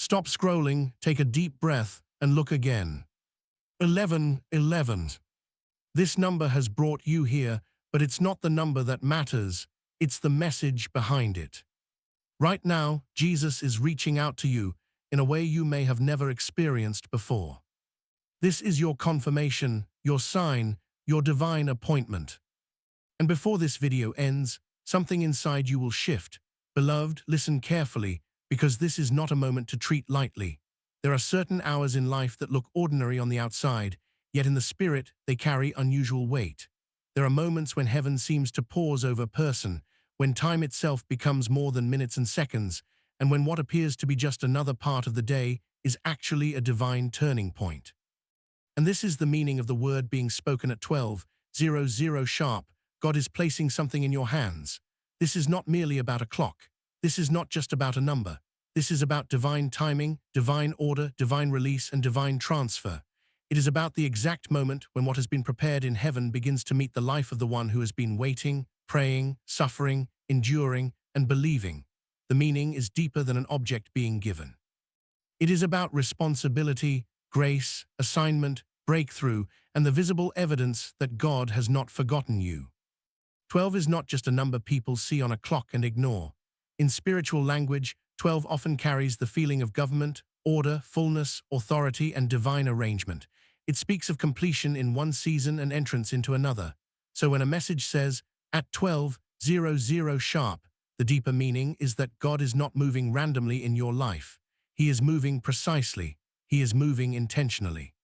Stop scrolling, take a deep breath, and look again. 1111. This number has brought you here, but it's not the number that matters, it's the message behind it. Right now, Jesus is reaching out to you in a way you may have never experienced before. This is your confirmation, your sign, your divine appointment. And before this video ends, something inside you will shift. Beloved, listen carefully, because this is not a moment to treat lightly. There are certain hours in life that look ordinary on the outside, yet in the spirit they carry unusual weight. There are moments when heaven seems to pause over a person, when time itself becomes more than minutes and seconds, and when what appears to be just another part of the day is actually a divine turning point. And this is the meaning of the word being spoken at 12:00 sharp. God is placing something in your hands. This is not merely about a clock. This is not just about a number. This is about divine timing, divine order, divine release, and divine transfer. It is about the exact moment when what has been prepared in heaven begins to meet the life of the one who has been waiting, praying, suffering, enduring, and believing. The meaning is deeper than an object being given. It is about responsibility, grace, assignment, breakthrough, and the visible evidence that God has not forgotten you. 12 is not just a number people see on a clock and ignore. In spiritual language, 12 often carries the feeling of government, order, fullness, authority, and divine arrangement. It speaks of completion in one season and entrance into another. So when a message says, at 12:00 sharp, the deeper meaning is that God is not moving randomly in your life. He is moving precisely. He is moving intentionally.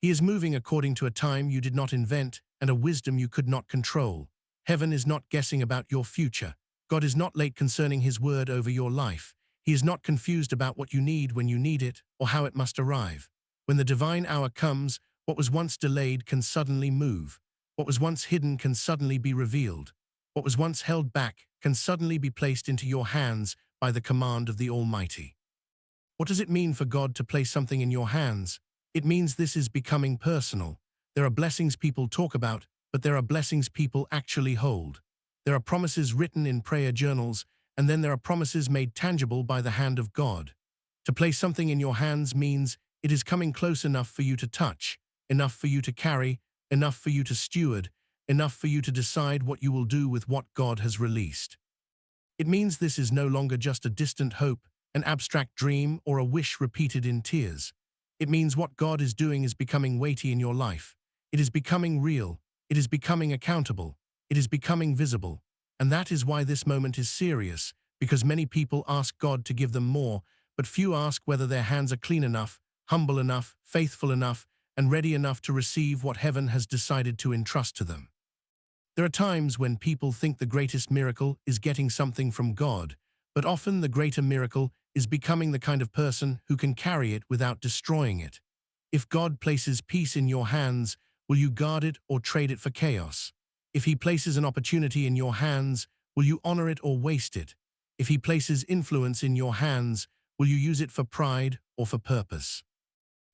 He is moving according to a time you did not invent and a wisdom you could not control. Heaven is not guessing about your future. God is not late concerning His word over your life. He is not confused about what you need when you need it or how it must arrive. When the divine hour comes, what was once delayed can suddenly move. What was once hidden can suddenly be revealed. What was once held back can suddenly be placed into your hands by the command of the Almighty. What does it mean for God to place something in your hands? It means this is becoming personal. There are blessings people talk about, but there are blessings people actually hold. There are promises written in prayer journals, and then there are promises made tangible by the hand of God. To place something in your hands means it is coming close enough for you to touch, enough for you to carry, enough for you to steward, enough for you to decide what you will do with what God has released. It means this is no longer just a distant hope, an abstract dream, or a wish repeated in tears. It means what God is doing is becoming weighty in your life. It is becoming real. It is becoming accountable. It is becoming visible. And that is why this moment is serious, because many people ask God to give them more, but few ask whether their hands are clean enough, humble enough, faithful enough, and ready enough to receive what heaven has decided to entrust to them. There are times when people think the greatest miracle is getting something from God, but often the greater miracle is becoming the kind of person who can carry it without destroying it. If God places peace in your hands, will you guard it or trade it for chaos? If He places an opportunity in your hands, will you honor it or waste it? If He places influence in your hands, will you use it for pride or for purpose?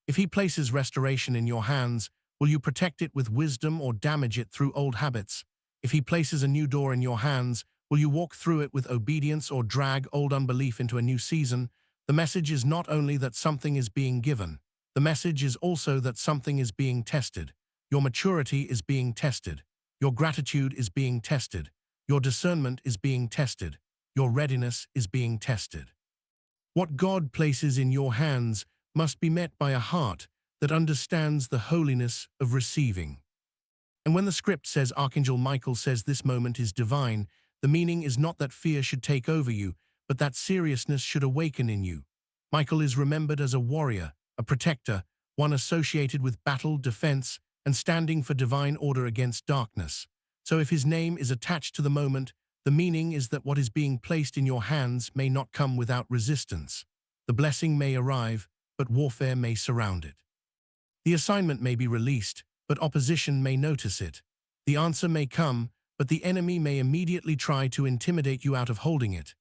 If He places restoration in your hands, will you protect it with wisdom or damage it through old habits? If He places a new door in your hands, will you walk through it with obedience or drag old unbelief into a new season? The message is not only that something is being given. The message is also that something is being tested. Your maturity is being tested. Your gratitude is being tested. Your discernment is being tested. Your readiness is being tested. What God places in your hands must be met by a heart that understands the holiness of receiving. And when the script says Archangel Michael says this moment is divine, the meaning is not that fear should take over you, but that seriousness should awaken in you. Michael is remembered as a warrior, a protector, one associated with battle, defense, and standing for divine order against darkness. So if his name is attached to the moment, the meaning is that what is being placed in your hands may not come without resistance. The blessing may arrive, but warfare may surround it. The assignment may be released, but opposition may notice it. The answer may come, but the enemy may immediately try to intimidate you out of holding it.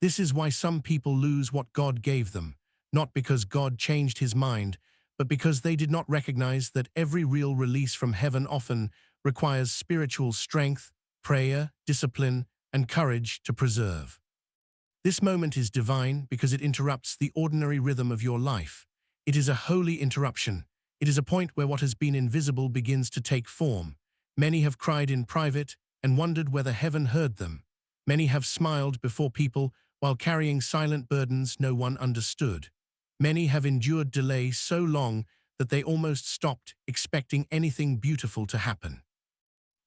This is why some people lose what God gave them, not because God changed His mind, but because they did not recognize that every real release from heaven often requires spiritual strength, prayer, discipline, and courage to preserve. This moment is divine because it interrupts the ordinary rhythm of your life. It is a holy interruption. It is a point where what has been invisible begins to take form. Many have cried in private and wondered whether heaven heard them. Many have smiled before people while carrying silent burdens no one understood. Many have endured delay so long that they almost stopped expecting anything beautiful to happen.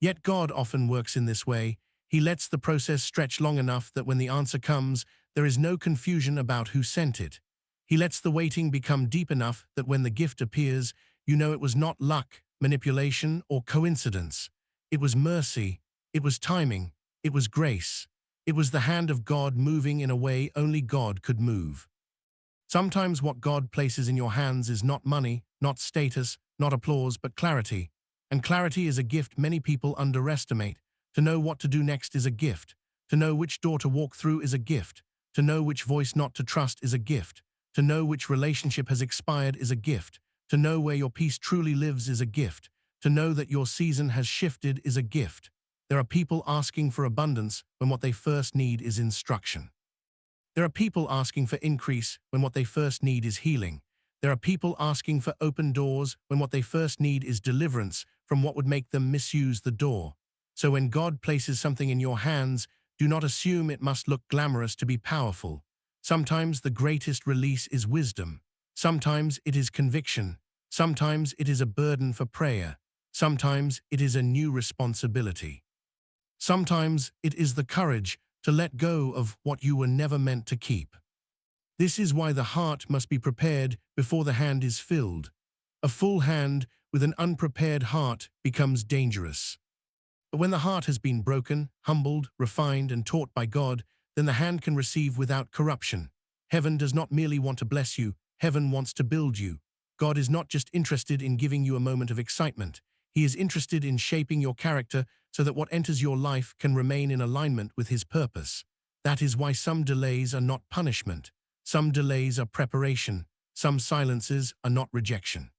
Yet God often works in this way. He lets the process stretch long enough that when the answer comes, there is no confusion about who sent it. He lets the waiting become deep enough that when the gift appears, you know it was not luck, manipulation, or coincidence. It was mercy, it was timing, it was grace. It was the hand of God moving in a way only God could move. Sometimes what God places in your hands is not money, not status, not applause, but clarity. And clarity is a gift many people underestimate. To know what to do next is a gift. To know which door to walk through is a gift. To know which voice not to trust is a gift. To know which relationship has expired is a gift. To know where your peace truly lives is a gift. To know that your season has shifted is a gift. There are people asking for abundance when what they first need is instruction. There are people asking for increase when what they first need is healing. There are people asking for open doors when what they first need is deliverance from what would make them misuse the door. So when God places something in your hands, do not assume it must look glamorous to be powerful. Sometimes the greatest release is wisdom. Sometimes it is conviction. Sometimes it is a burden for prayer. Sometimes it is a new responsibility. Sometimes it is the courage to let go of what you were never meant to keep. This is why the heart must be prepared before the hand is filled. A full hand with an unprepared heart becomes dangerous. But when the heart has been broken, humbled, refined, and taught by God, then the hand can receive without corruption. Heaven does not merely want to bless you, heaven wants to build you. God is not just interested in giving you a moment of excitement. He is interested in shaping your character so that what enters your life can remain in alignment with His purpose. That is why some delays are not punishment. Some delays are preparation. Some silences are not rejection.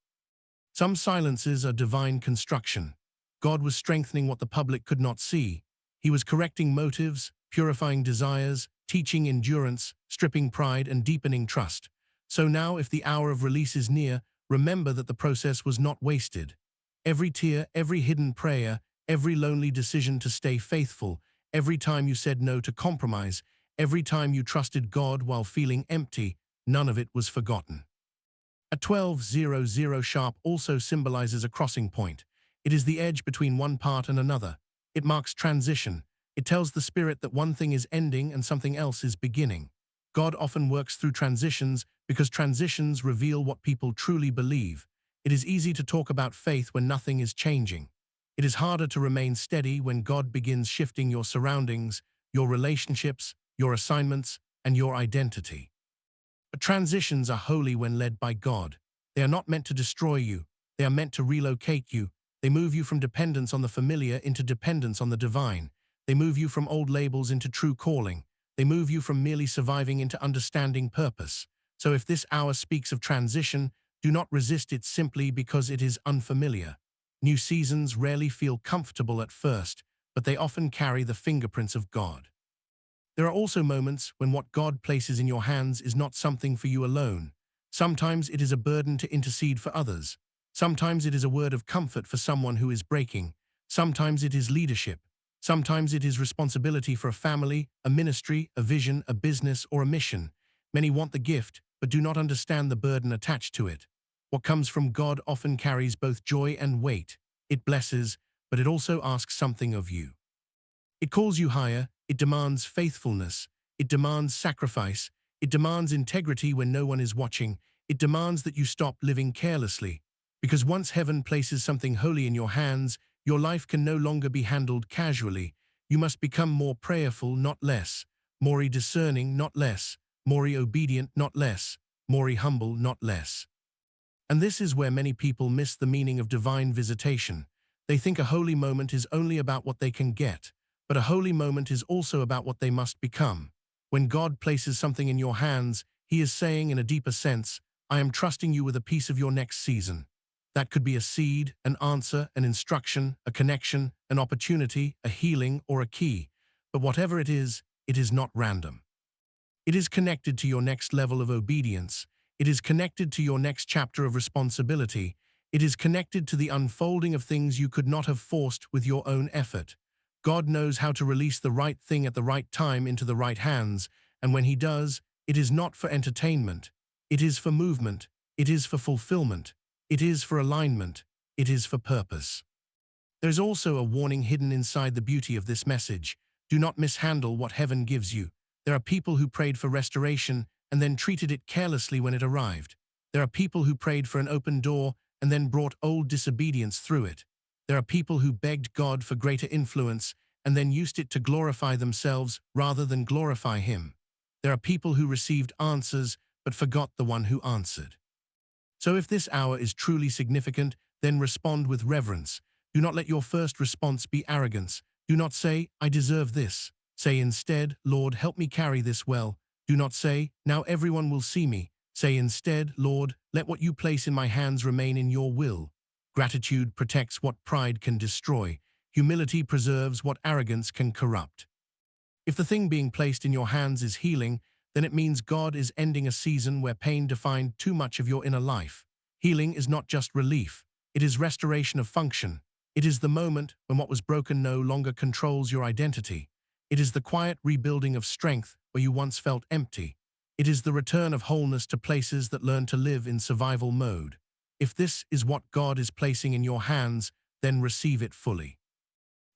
Some silences are divine construction. God was strengthening what the public could not see. He was correcting motives, purifying desires, teaching endurance, stripping pride, and deepening trust. So now, if the hour of release is near, remember that the process was not wasted. Every tear, every hidden prayer, every lonely decision to stay faithful, every time you said no to compromise, every time you trusted God while feeling empty, none of it was forgotten. A 12:00 sharp also symbolizes a crossing point. It is the edge between one part and another. It marks transition. It tells the spirit that one thing is ending and something else is beginning. God often works through transitions because transitions reveal what people truly believe. It is easy to talk about faith when nothing is changing. It is harder to remain steady when God begins shifting your surroundings, your relationships, your assignments, and your identity. But transitions are holy when led by God. They are not meant to destroy you. They are meant to relocate you. They move you from dependence on the familiar into dependence on the divine. They move you from old labels into true calling. They move you from merely surviving into understanding purpose. So if this hour speaks of transition, do not resist it simply because it is unfamiliar. New seasons rarely feel comfortable at first, but they often carry the fingerprints of God. There are also moments when what God places in your hands is not something for you alone. Sometimes it is a burden to intercede for others. Sometimes it is a word of comfort for someone who is breaking. Sometimes it is leadership. Sometimes it is responsibility for a family, a ministry, a vision, a business, or a mission. Many want the gift, but do not understand the burden attached to it. What comes from God often carries both joy and weight. It blesses, but it also asks something of you. It calls you higher, it demands faithfulness, it demands sacrifice, it demands integrity when no one is watching, it demands that you stop living carelessly. Because once heaven places something holy in your hands, your life can no longer be handled casually. You must become more prayerful, not less, more discerning, not less, more obedient, not less, more humble, not less. And this is where many people miss the meaning of divine visitation. They think a holy moment is only about what they can get, but a holy moment is also about what they must become. When God places something in your hands, He is saying in a deeper sense, I am trusting you with a piece of your next season. That could be a seed, an answer, an instruction, a connection, an opportunity, a healing, or a key. But whatever it is not random. It is connected to your next level of obedience. It is connected to your next chapter of responsibility. It is connected to the unfolding of things you could not have forced with your own effort. God knows how to release the right thing at the right time into the right hands, and when He does, it is not for entertainment. It is for movement. It is for fulfillment. It is for alignment. It is for purpose. There's also a warning hidden inside the beauty of this message. Do not mishandle what heaven gives you. There are people who prayed for restoration and then treated it carelessly when it arrived. There are people who prayed for an open door and then brought old disobedience through it. There are people who begged God for greater influence and then used it to glorify themselves rather than glorify Him. There are people who received answers but forgot the one who answered. So if this hour is truly significant, then respond with reverence. Do not let your first response be arrogance. Do not say, I deserve this. Say instead, Lord, help me carry this well. Do not say, now everyone will see me. Say instead, Lord, let what you place in my hands remain in your will. Gratitude protects what pride can destroy. Humility preserves what arrogance can corrupt. If the thing being placed in your hands is healing, then it means God is ending a season where pain defined too much of your inner life. Healing is not just relief. It is restoration of function. It is the moment when what was broken no longer controls your identity. It is the quiet rebuilding of strength where you once felt empty. It is the return of wholeness to places that learn to live in survival mode. If this is what God is placing in your hands, then receive it fully.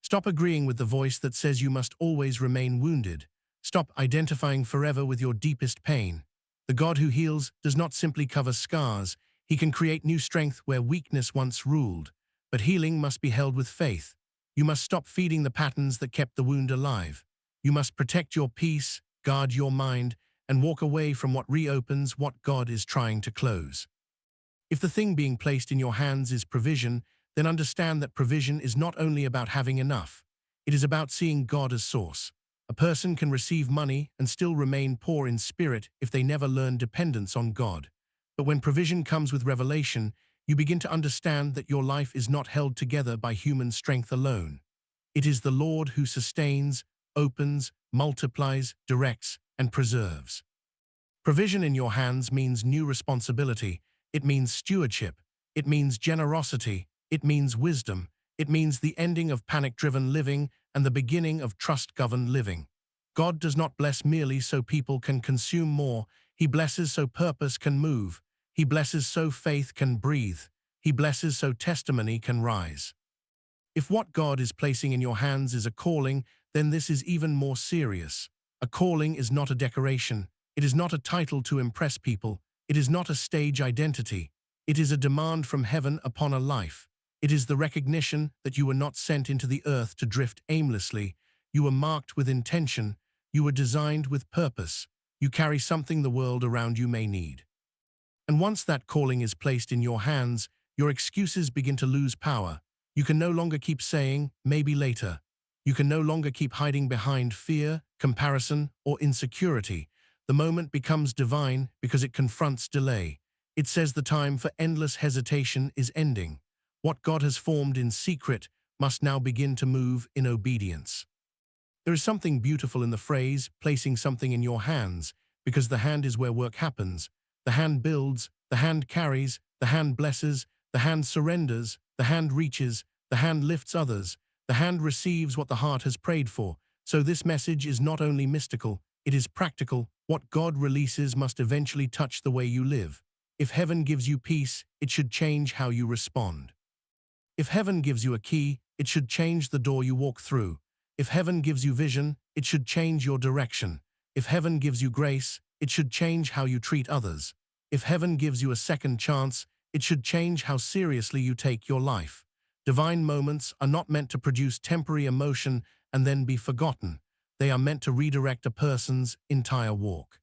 Stop agreeing with the voice that says you must always remain wounded. Stop identifying forever with your deepest pain. The God who heals does not simply cover scars. He can create new strength where weakness once ruled. But healing must be held with faith. You must stop feeding the patterns that kept the wound alive. You must protect your peace, guard your mind, and walk away from what reopens what God is trying to close. If the thing being placed in your hands is provision, then understand that provision is not only about having enough. It is about seeing God as source. A person can receive money and still remain poor in spirit if they never learn dependence on God. But when provision comes with revelation, you begin to understand that your life is not held together by human strength alone. It is the Lord who sustains, opens, multiplies, directs, and preserves. Provision in your hands means new responsibility. It means stewardship. It means generosity. It means wisdom. It means the ending of panic-driven living and the beginning of trust-governed living. God does not bless merely so people can consume more. He blesses so purpose can move. He blesses so faith can breathe. He blesses so testimony can rise. If what God is placing in your hands is a calling, then this is even more serious. A calling is not a decoration. It is not a title to impress people. It is not a stage identity. It is a demand from heaven upon a life. It is the recognition that you were not sent into the earth to drift aimlessly. You were marked with intention. You were designed with purpose. You carry something the world around you may need. And once that calling is placed in your hands, your excuses begin to lose power. You can no longer keep saying, maybe later. You can no longer keep hiding behind fear, comparison, or insecurity. The moment becomes divine because it confronts delay. It says the time for endless hesitation is ending. What God has formed in secret must now begin to move in obedience. There is something beautiful in the phrase, placing something in your hands, because the hand is where work happens. The hand builds, the hand carries, the hand blesses, the hand surrenders, the hand reaches, the hand lifts others, the hand receives what the heart has prayed for. So this message is not only mystical, it is practical. What God releases must eventually touch the way you live. If heaven gives you peace, it should change how you respond. If heaven gives you a key, it should change the door you walk through. If heaven gives you vision, it should change your direction. If heaven gives you grace, it should change how you treat others. If heaven gives you a second chance, it should change how seriously you take your life. Divine moments are not meant to produce temporary emotion and then be forgotten. They are meant to redirect a person's entire walk.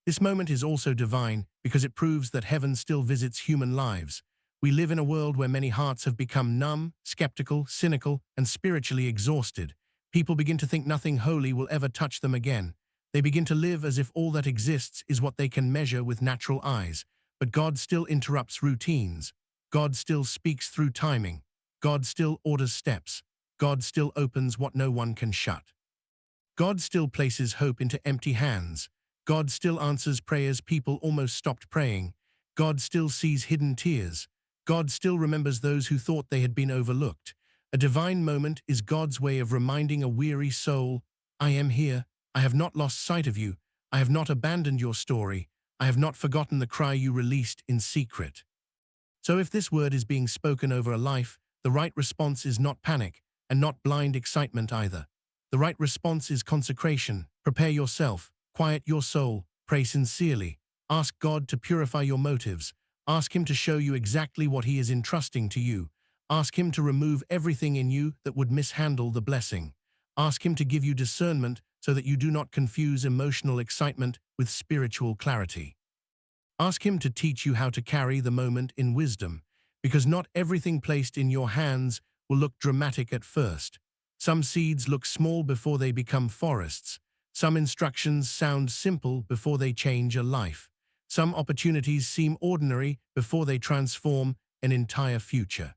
This moment is also divine because it proves that heaven still visits human lives. We live in a world where many hearts have become numb, skeptical, cynical, and spiritually exhausted. People begin to think nothing holy will ever touch them again. They begin to live as if all that exists is what they can measure with natural eyes. But God still interrupts routines. God still speaks through timing. God still orders steps. God still opens what no one can shut. God still places hope into empty hands. God still answers prayers people almost stopped praying. God still sees hidden tears. God still remembers those who thought they had been overlooked. A divine moment is God's way of reminding a weary soul, I am here. I have not lost sight of you. I have not abandoned your story. I have not forgotten the cry you released in secret. So if this word is being spoken over a life, the right response is not panic and not blind excitement either. The right response is consecration. Prepare yourself, quiet your soul, pray sincerely. Ask God to purify your motives. Ask Him to show you exactly what He is entrusting to you. Ask Him to remove everything in you that would mishandle the blessing. Ask Him to give you discernment so that you do not confuse emotional excitement with spiritual clarity. Ask Him to teach you how to carry the moment in wisdom, because not everything placed in your hands will look dramatic at first. Some seeds look small before they become forests. Some instructions sound simple before they change a life. Some opportunities seem ordinary before they transform an entire future.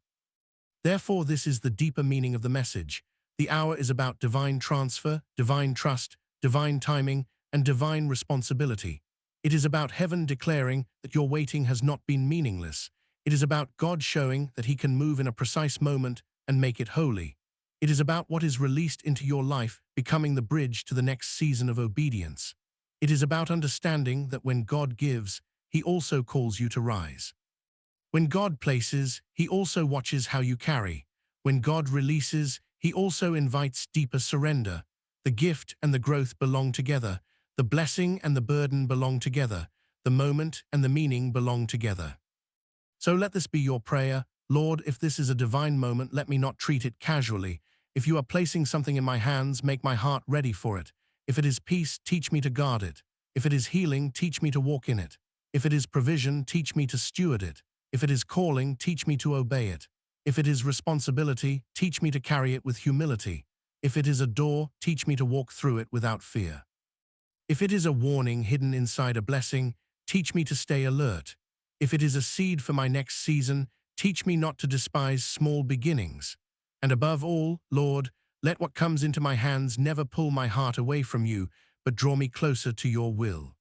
Therefore, this is the deeper meaning of the message. The hour is about divine transfer, divine trust, divine timing, and divine responsibility. It is about heaven declaring that your waiting has not been meaningless. It is about God showing that He can move in a precise moment and make it holy. It is about what is released into your life becoming the bridge to the next season of obedience. It is about understanding that when God gives, He also calls you to rise. When God places, He also watches how you carry. When God releases, He also invites deeper surrender. The gift and the growth belong together. The blessing and the burden belong together. The moment and the meaning belong together. So let this be your prayer. Lord, if this is a divine moment, let me not treat it casually. If you are placing something in my hands, make my heart ready for it. If it is peace, teach me to guard it. If it is healing, teach me to walk in it. If it is provision, teach me to steward it. If it is calling, teach me to obey it. If it is responsibility, teach me to carry it with humility. If it is a door, teach me to walk through it without fear. If it is a warning hidden inside a blessing, teach me to stay alert. If it is a seed for my next season, teach me not to despise small beginnings. And above all, Lord, let what comes into my hands never pull my heart away from you, but draw me closer to your will.